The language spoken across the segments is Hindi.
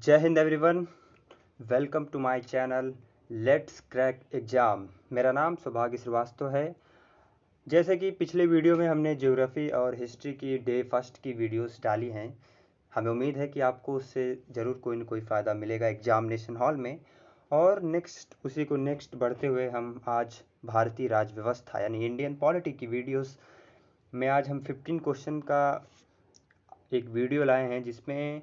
जय हिंद everyone, welcome to my channel let's crack exam. मेरा नाम सौभाग्य श्रीवास्तव है। जैसे कि पिछले वीडियो में हमने ज्योग्राफी और हिस्ट्री की डे फर्स्ट की वीडियोस डाली हैं, हमें उम्मीद है कि आपको उससे ज़रूर कोई न कोई फ़ायदा मिलेगा एग्जामिनेशन हॉल में। और उसी को नेक्स्ट बढ़ते हुए हम आज भारतीय राज्य व्यवस्था यानी इंडियन पॉलिटी की वीडियोस में आज हम 15 क्वेश्चन का एक वीडियो लाए हैं, जिसमें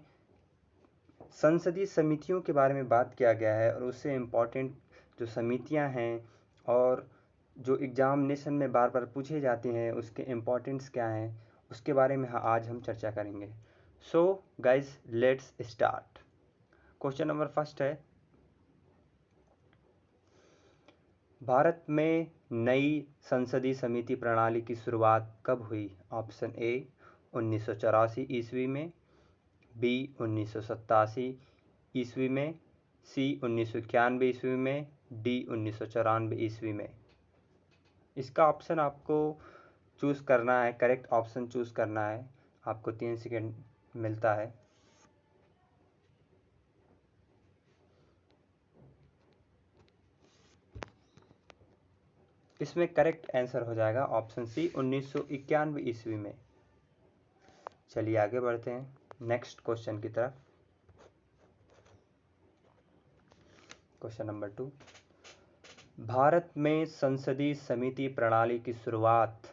संसदीय समितियों के बारे में बात किया गया है और उससे इम्पॉर्टेंट जो समितियां हैं और जो एग्जामिनेशन में बार बार पूछे जाते हैं उसके इम्पॉर्टेंस क्या हैं, उसके बारे में आज हम चर्चा करेंगे। So guys, let's start. Question number first है, भारत में नई संसदीय समिति प्रणाली की शुरुआत कब हुई? ऑप्शन ए 1984 ईस्वी में, बी 1987 ईस्वी में, सी 1991 ईस्वी में, डी 1994 ईस्वी में। इसका ऑप्शन आपको चूज़ करना है, करेक्ट ऑप्शन चूज़ करना है। आपको 3 सेकेंड मिलता है। इसमें करेक्ट आंसर हो जाएगा ऑप्शन सी 1991 ईस्वी में। चलिए आगे बढ़ते हैं नेक्स्ट क्वेश्चन की तरफ। क्वेश्चन नंबर 2, भारत में संसदीय समिति प्रणाली की शुरुआत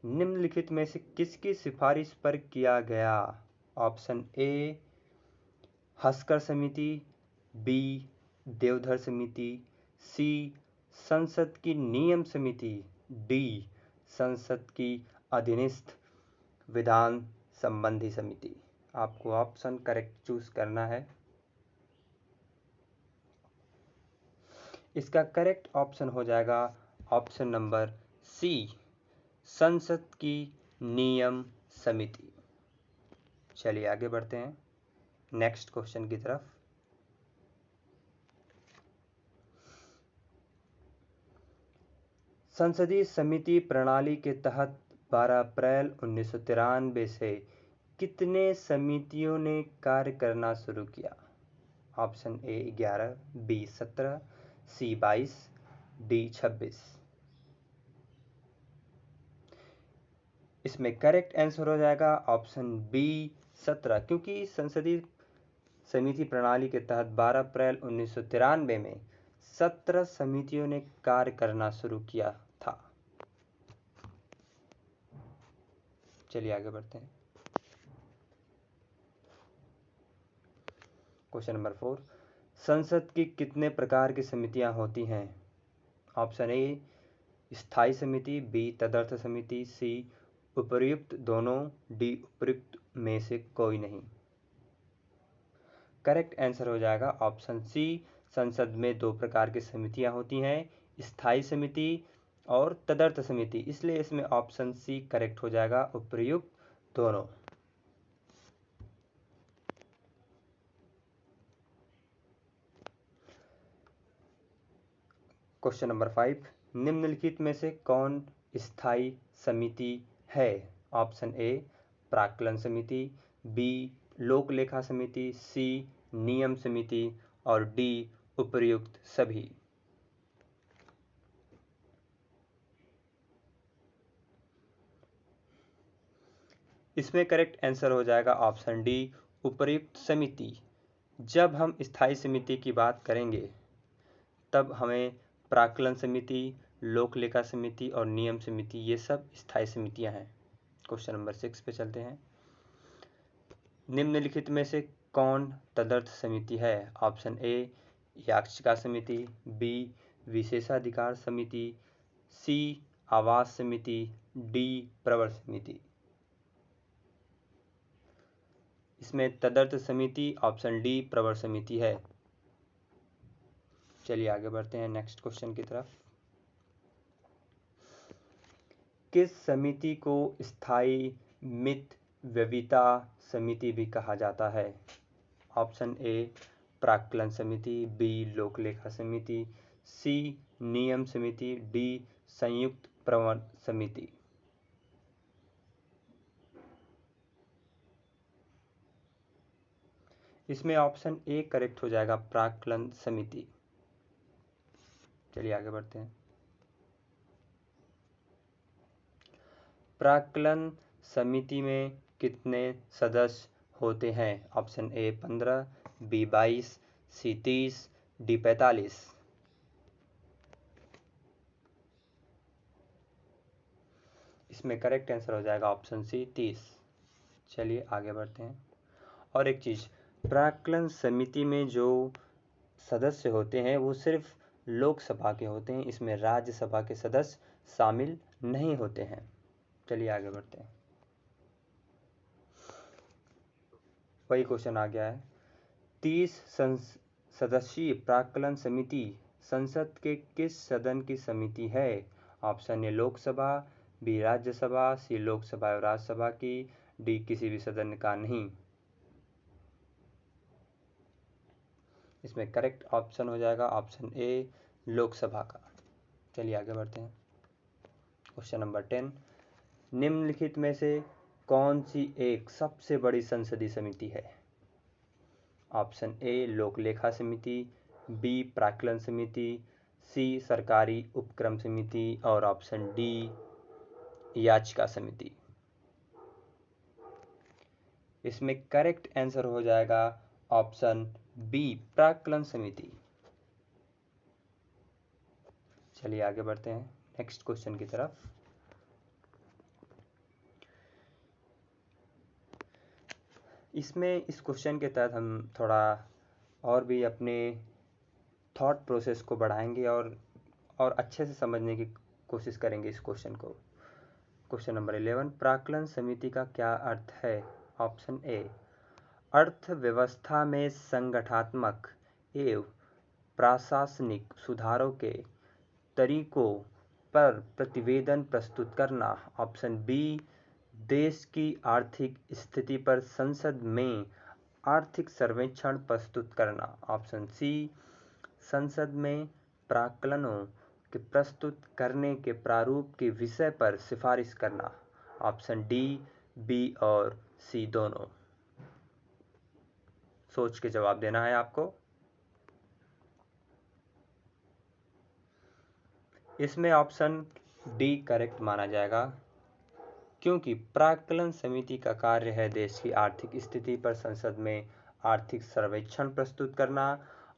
निम्नलिखित में से किसकी सिफारिश पर किया गया? ऑप्शन ए हस्कर समिति, बी देवधर समिति, सी संसद की नियम समिति, डी संसद की अधीनस्थ विधान संबंधी समिति। आपको ऑप्शन करेक्ट चूज करना है। इसका करेक्ट ऑप्शन हो जाएगा ऑप्शन नंबर सी संसद की नियम समिति। चलिए आगे बढ़ते हैं नेक्स्ट क्वेश्चन की तरफ। संसदीय समिति प्रणाली के तहत 12 अप्रैल 1993 से कितने समितियों ने कार्य करना शुरू किया? Option A 11, B 17, C 22, D 26। इसमें करेक्ट आंसर हो जाएगा ऑप्शन बी 17, क्योंकि संसदीय समिति प्रणाली के तहत 12 अप्रैल 1993 में 17 समितियों ने कार्य करना शुरू किया था। चलिए आगे बढ़ते हैं। क्वेश्चन नंबर 4, संसद की कितने प्रकार की समितियां होती हैं? ऑप्शन ए स्थायी समिति, बी तदर्थ समिति, सी उपर्युक्त दोनों, डी उपर्युक्त में से कोई नहीं। करेक्ट आंसर हो जाएगा ऑप्शन सी संसद में 2 प्रकार की समितियां होती हैं, स्थायी समिति और तदर्थ समिति। इसलिए इसमें ऑप्शन सी करेक्ट हो जाएगा, उपर्युक्त दोनों। क्वेश्चन नंबर 5, निम्नलिखित में से कौन स्थायी समिति है? ऑप्शन ए प्राक्कलन समिति, बी लोक लेखा समिति, सी नियम समिति और डी उपर्युक्त सभी। इसमें करेक्ट आंसर हो जाएगा ऑप्शन डी उपर्युक्त समिति। जब हम स्थायी समिति की बात करेंगे तब हमें प्राक्कलन समिति, लोक लेखा समिति और नियम समिति, ये सब स्थायी समितियां हैं। क्वेश्चन नंबर 6 पे चलते हैं। निम्नलिखित में से कौन तदर्थ समिति है? ऑप्शन ए याचिका समिति, बी विशेषाधिकार समिति, सी आवास समिति, डी प्रवर समिति। इसमें तदर्थ समिति ऑप्शन डी प्रवर समिति है। चलिए आगे बढ़ते हैं नेक्स्ट क्वेश्चन की तरफ। किस समिति को स्थायी मित व्यविता समिति भी कहा जाता है? ऑप्शन ए प्राक्कलन समिति, बी लोक लेखा समिति, सी नियम समिति, डी संयुक्त प्रवर समिति। इसमें ऑप्शन ए करेक्ट हो जाएगा, प्राक्कलन समिति। चलिए आगे बढ़ते हैं। प्राक्कलन समिति में कितने सदस्य होते हैं? Option A 15, B 22, C 30, D 45। इसमें करेक्ट आंसर हो जाएगा ऑप्शन सी 30। चलिए आगे बढ़ते हैं। और एक चीज़, प्राक्कलन समिति में जो सदस्य होते हैं वो सिर्फ लोकसभा के होते हैं, इसमें राज्यसभा के सदस्य शामिल नहीं होते हैं। चलिए आगे बढ़ते हैं। वही क्वेश्चन आ गया है। 30 सदस्यीय प्राक्कलन समिति संसद के किस सदन की समिति है? Option A Lok Sabha, B Rajya Sabha, C Lok Sabha और राज्यसभा की, डी किसी भी सदन का नहीं। इसमें करेक्ट ऑप्शन हो जाएगा ऑप्शन ए लोकसभा का। चलिए आगे बढ़ते हैं। क्वेश्चन नंबर 10, निम्नलिखित में से कौन सी एक सबसे बड़ी संसदीय समिति है? ऑप्शन ए लोक लेखा समिति, बी प्राक्कलन समिति, सी सरकारी उपक्रम समिति और ऑप्शन डी याचिका समिति। इसमें करेक्ट आंसर हो जाएगा ऑप्शन बी प्राक्कलन समिति। चलिए आगे बढ़ते हैं नेक्स्ट क्वेश्चन की तरफ। इसमें इस क्वेश्चन के तहत हम थोड़ा और भी अपने थॉट प्रोसेस को बढ़ाएंगे और अच्छे से समझने की कोशिश करेंगे इस क्वेश्चन को। क्वेश्चन नंबर 11, प्राक्कलन समिति का क्या अर्थ है? ऑप्शन ए अर्थव्यवस्था में संगठनात्मक एवं प्रशासनिक सुधारों के तरीकों पर प्रतिवेदन प्रस्तुत करना। ऑप्शन बी देश की आर्थिक स्थिति पर संसद में आर्थिक सर्वेक्षण प्रस्तुत करना। ऑप्शन सी संसद में प्राक्कलनों के प्रस्तुत करने के प्रारूप के विषय पर सिफारिश करना। ऑप्शन डी बी और सी दोनों। सोच के जवाब देना है आपको। इसमें ऑप्शन डी करेक्ट माना जाएगा, क्योंकि प्राक्कलन समिति का कार्य है देश की आर्थिक स्थिति पर संसद में आर्थिक सर्वेक्षण प्रस्तुत करना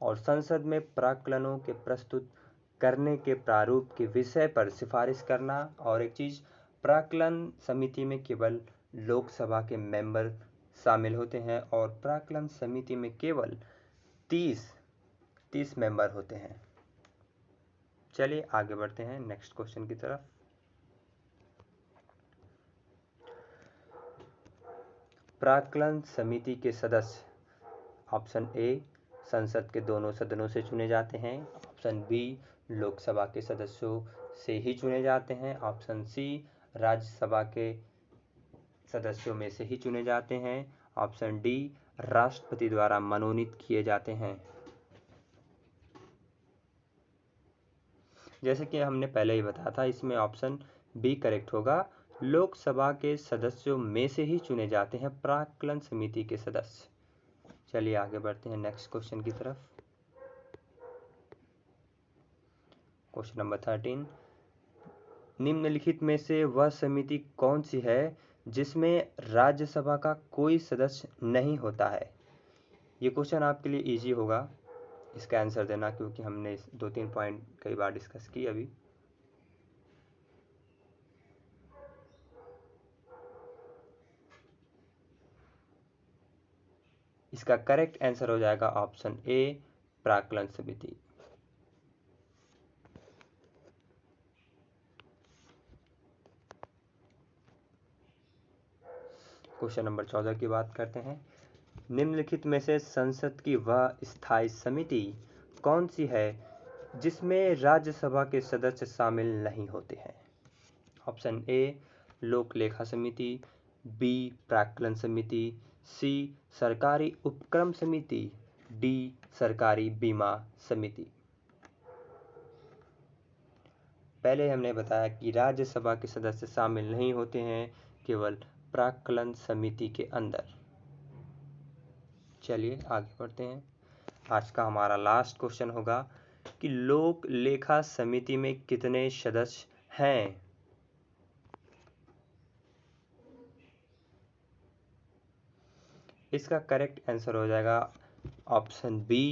और संसद में प्राक्कलनों के प्रस्तुत करने के प्रारूप के विषय पर सिफारिश करना। और एक चीज़, प्राक्कलन समिति में केवल लोकसभा के मेंबर शामिल होते हैं और प्राक्कलन समिति में केवल 30 मेंबर होते हैं। चलिए आगे बढ़ते हैं नेक्स्ट क्वेश्चन की तरफ। प्राक्कलन समिति के सदस्य, ऑप्शन ए संसद के दोनों सदनों से चुने जाते हैं, ऑप्शन बी लोकसभा के सदस्यों से ही चुने जाते हैं, ऑप्शन सी राज्यसभा के सदस्यों में से ही चुने जाते हैं, ऑप्शन डी राष्ट्रपति द्वारा मनोनीत किए जाते हैं। जैसे कि हमने पहले ही बताया था, इसमें ऑप्शन बी करेक्ट होगा, लोकसभा के सदस्यों में से ही चुने जाते हैं प्राक्कलन समिति के सदस्य। चलिए आगे बढ़ते हैं नेक्स्ट क्वेश्चन की तरफ। क्वेश्चन नंबर 13, निम्नलिखित में से वह समिति कौन सी है जिसमें राज्यसभा का कोई सदस्य नहीं होता है? ये क्वेश्चन आपके लिए इजी होगा इसका आंसर देना, क्योंकि हमने 2-3 पॉइंट कई बार डिस्कस की अभी। इसका करेक्ट आंसर हो जाएगा ऑप्शन ए प्राक्कलन समिति। क्वेश्चन नंबर 14 की बात करते हैं। निम्नलिखित में से संसद की वह स्थायी समिति कौन सी है जिसमें राज्यसभा के सदस्य शामिल नहीं होते हैं? ऑप्शन ए लोक लेखा समिति, बी प्राक्कलन समिति, सी सरकारी उपक्रम समिति, डी सरकारी बीमा समिति। पहले हमने बताया कि राज्यसभा के सदस्य शामिल नहीं होते हैं केवल प्राक्कलन समिति के अंदर। चलिए आगे बढ़ते हैं। आज का हमारा लास्ट क्वेश्चन होगा कि लोक लेखा समिति में कितने सदस्य हैं। इसका करेक्ट आंसर हो जाएगा ऑप्शन बी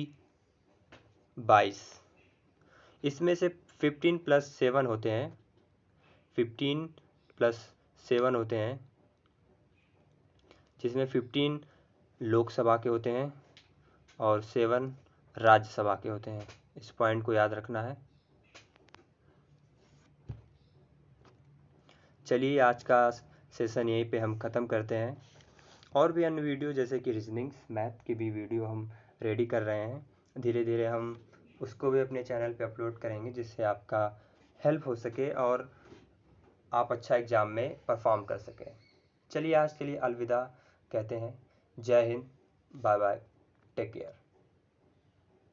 22। इसमें से 15 + 7 होते हैं, 15 + 7 होते हैं, जिसमें 15 लोकसभा के होते हैं और 7 राज्यसभा के होते हैं। इस पॉइंट को याद रखना है। चलिए आज का सेशन यहीं पे हम ख़त्म करते हैं। और भी अन्य वीडियो जैसे कि रीजनिंग्स, मैथ की भी वीडियो हम रेडी कर रहे हैं। धीरे धीरे हम उसको भी अपने चैनल पे अपलोड करेंगे, जिससे आपका हेल्प हो सके और आप अच्छा एग्ज़ाम में परफॉर्म कर सकें। चलिए आज के लिए अलविदा कहते हैं। जय हिंद, बाय बाय, टेक केयर।